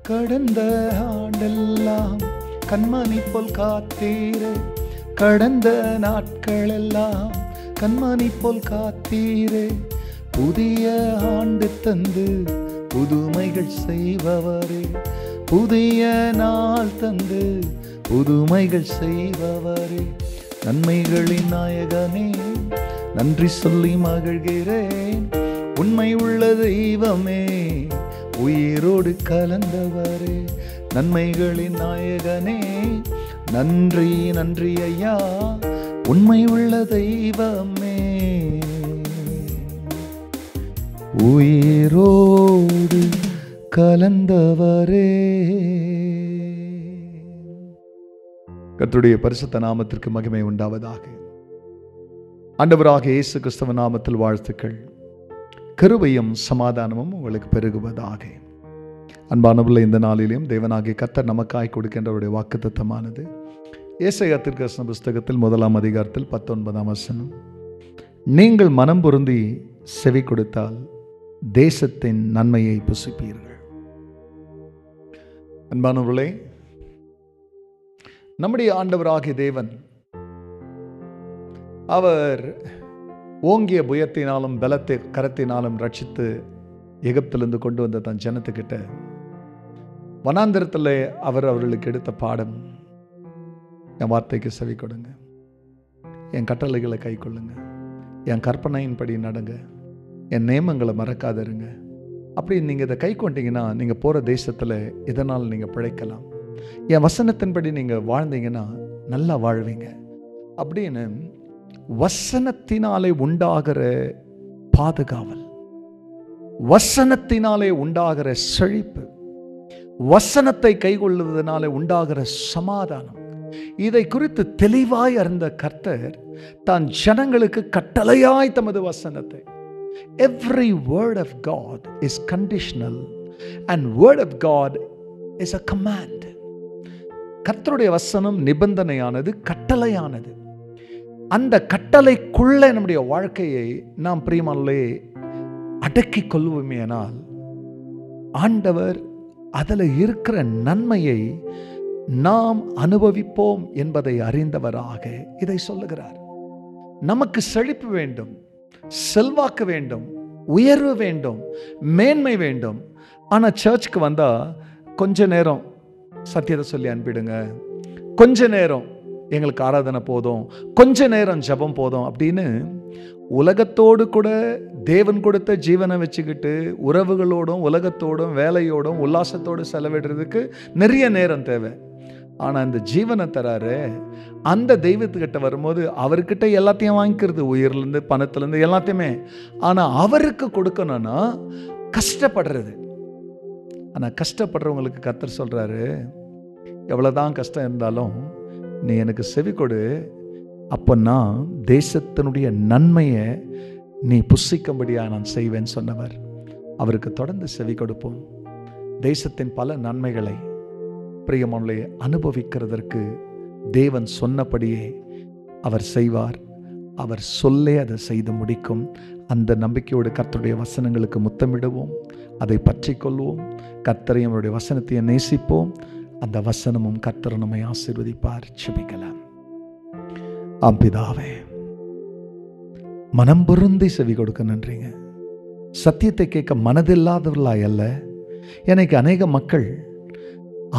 கடந்த ஆண்டெல்லாம் கண்மணி போல் காத்தீரே, கடந்த நாட்களெல்லாம் கண்மணி போல் காத்தீரே. புதிய ஆண்டு தந்து புதுமைகள் செய்பவரே, புதிய நாள் தந்து புதுமைகள் செய்பவரே. நன்மைகளின் நாயகனே, நன்றி சொல்லி மகிழ்கிறேன். உண்மை உள்ள தெய்வமே, உயிரோடு கலந்தவரே. நன்மைகளின் நாயகனே, நன்றி நன்றி ஐயா, உண்மை உள்ள தெய்வமே, உயிரோடு கலந்தவரே. கர்த்தருடைய பரிசுத்த நாமத்திற்கு மகிமை உண்டாவதாக. ஆண்டவராக இயேசு கிறிஸ்துவின் நாமத்தில் வாழ்த்துக்கள். கிருபையும் சமாதானமும் உங்களுக்கு பெருகுவதாக. அன்பானவர்களே, இந்த நாளிலும் தேவனாகிய கர்த்தர் நமக்காய் கொடுக்கின்றவருடைய வாக்குத்தத்தமானது ஏசாயா தீர்க்கதரிசன புஸ்தகத்தில் 1ஆம் அதிகாரத்தில் 19ஆம் வசனம். நீங்கள் மனம் பொருந்தி செவி கொடுத்தால் தேசத்தின் நன்மையை புசிப்பீர்கள். அன்பானவர்களே, நம்முடைய ஆண்டவராகிய தேவன் அவர் ஓங்கிய புயத்தினாலும் பலத்தை கரத்தினாலும் ரட்சித்து எகிப்திலிருந்து கொண்டு வந்த தன் ஜனத்துக்கிட்ட வனாந்திரத்தில் அவர் அவர்களுக்கு எடுத்த பாடம், என் வார்த்தைக்கு செவி கொடுங்க, என் கட்டளைகளை கை கொள்ளுங்க, என் கற்பனையின்படி நடங்க, என் நியமங்களை மறக்காதருங்க. அப்படி நீங்கள் இதை கை கொண்டீங்கன்னா நீங்கள் போகிற தேசத்தில் இதனால் நீங்கள் பிழைக்கலாம், என் வசனத்தின்படி நீங்கள் வாழ்ந்தீங்கன்னா நல்லா வாழ்வீங்க அப்படின்னு வசனத்தினாலே உண்டாகிற பாதுகாவல், வசனத்தினாலே உண்டாகிற செழிப்பு, வசனத்தை கைக்கொள்வதனாலே உண்டாகிற சமாதானம், இதை குறித்து தெளிவாய் அறிந்த கர்த்தர் தான் ஜனங்களுக்கு கட்டளையாய் தமது வசனத்தை, every word of God is conditional and word of God is a command. கர்த்தருடைய வசனம் நிபந்தனையானது, கட்டளையானது. அந்த கட்டளைக்குள்ளே நம்முடைய வாழ்க்கையை நாம் பிரியமானே அடக்கிக் கொள்வோமேனால் ஆண்டவர் அதில் இருக்கிற நன்மையை நாம் அனுபவிப்போம் என்பதை அறிந்தவராக இதை சொல்லுகிறார். நமக்கு செழிப்பு வேண்டும், செல்வாக்கு வேண்டும், உயர்வு வேண்டும், மேன்மை வேண்டும். ஆனால் சர்ச்சுக்கு வந்தால் கொஞ்ச நேரம் சத்தியத்தை சொல்லி அனுப்பிடுங்க, கொஞ்ச நேரம் எங்களுக்கு ஆராதனை போதும், கொஞ்ச நேரம் ஜெபம் போதும் அப்படின்னு உலகத்தோடு கூட தேவன் கொடுத்த ஜீவனை வச்சுக்கிட்டு உறவுகளோடும் உலகத்தோடும் வேலையோடும் உல்லாசத்தோடு செலவிடுறதுக்கு நிறைய நேரம் தேவை. ஆனால் இந்த ஜீவனை தராரு அந்த தெய்வத்துக்கிட்ட வரும்போது அவர்கிட்ட எல்லாத்தையும் வாங்கிக்கிறது, உயிர்லேருந்து பணத்துலேருந்து எல்லாத்தையுமே. ஆனால் அவருக்கு கொடுக்கணும்னா கஷ்டப்படுறது. ஆனால் கஷ்டப்படுறவங்களுக்கு கர்த்தர் சொல்கிறாரு, எவ்வளோதான் கஷ்டம் இருந்தாலும் நீ எனக்கு செவி கொடு, அப்போ நான் தேசத்தினுடைய நன்மையை நீ புசிக்கும்படியாக நான் செய்வேன் சொன்னவர். அவருக்கு தொடர்ந்து செவி கொடுப்போம். தேசத்தின் பல நன்மைகளை பிரியமானவர்களே அனுபவிக்கிறதற்கு தேவன் சொன்னபடியே அவர் செய்வார். அவர் சொல்லே அதை செய்து முடிக்கும். அந்த நம்பிக்கையோடு கர்த்தருடைய வசனங்களுக்கு முத்தமிடுவோம், அதை பற்றி கொள்வோம், கர்த்தரையும் அவருடைய வசனத்தையும் நேசிப்போம். அந்த வசனமும் கர்த்தர் நம்மை ஆசீர்வதிப்பார். ஜெபிக்கலாம். ஆம் பிதாவே, மனம் பொருந்தி செவி கொடுக்க நன்றிங்க. சத்தியத்தை கேட்க மனதில்லாதவர்களாய் அல்ல. எனக்கு அநேக மக்கள்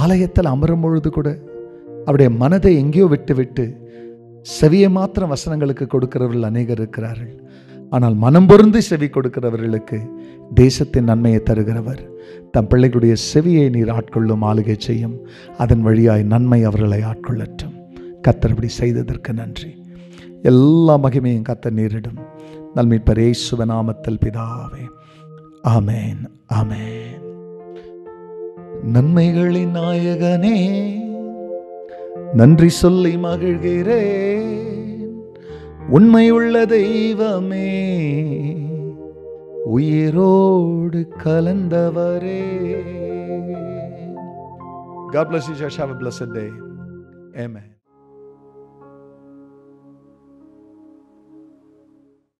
ஆலயத்தில் அமரும் பொழுது கூட அவருடைய மனதை எங்கேயோ விட்டு விட்டு செவியை மாத்திரம் வசனங்களுக்கு கொடுக்கிறவர்கள் அநேகர் இருக்கிறார்கள். ஆனால் மனம் பொருந்தி செவி கொடுக்கிறவர்களுக்கு தேசத்தின் நன்மையை தருகிறவர். தம் பிள்ளைகளுடைய செவியை நீர் ஆட்கொள்ளும் ஆளுகை செய்யும். அதன் வழியாய் நன்மை அவர்களை ஆட்கொள்ளட்டும். கர்த்தர் இப்படி செய்ததற்கு நன்றி. எல்லா மகிமையும் கர்த்தர் நீரிடும். நல்மீட்பர் இயேசுவின் நாமத்தில் பிதாவே, ஆமென், ஆமென். நன்மைகளின் நாயகனே, நன்றி சொல்லி மகிழ்கிறேன். உண்மையுள்ள தெய்வமே, உயிரோடு கலந்தவரே. God bless you. Have a blessed day. Amen.